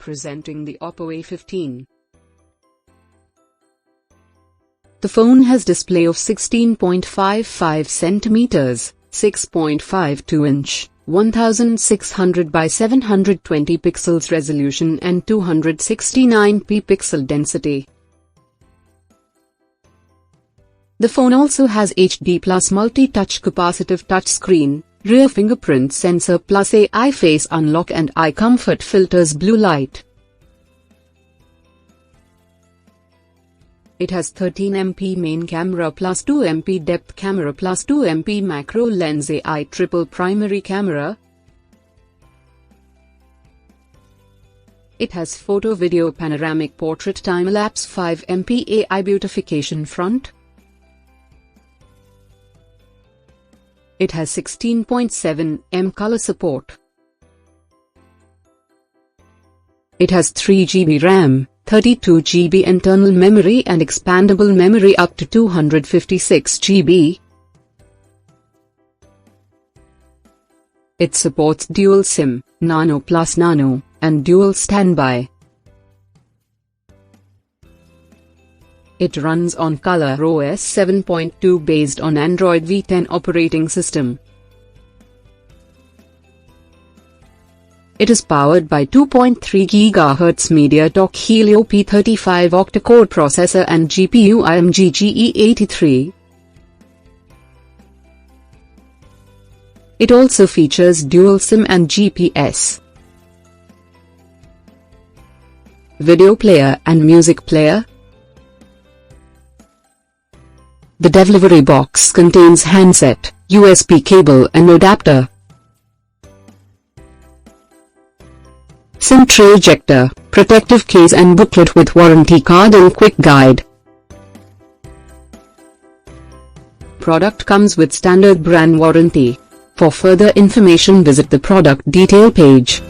Presenting the OPPO A15. The phone has display of 16.55 cm, 6.52 inch, 1600 by 720 pixels resolution and 269p pixel density. The phone also has HD plus multi-touch capacitive touchscreen, rear fingerprint sensor plus AI face unlock and eye comfort filters blue light. It has 13MP main camera plus 2MP depth camera plus 2MP macro lens AI triple primary camera. It has photo video panoramic portrait time lapse 5MP AI beautification front. It has 16.7 color support. It has 3GB RAM, 32GB internal memory and expandable memory up to 256GB. It supports dual SIM, nano+nano, and dual standby. It runs on Coloros 7.2 based on Android V10 operating system. It is powered by 2.3 GHz MediaTek Helio P35 octa-core processor and GPU IMG GE83. It also features dual SIM and GPS. Video player and music player. The delivery box contains handset, USB cable and adapter. SIM tray ejector, protective case and booklet with warranty card and quick guide. Product comes with standard brand warranty. For further information visit the product detail page.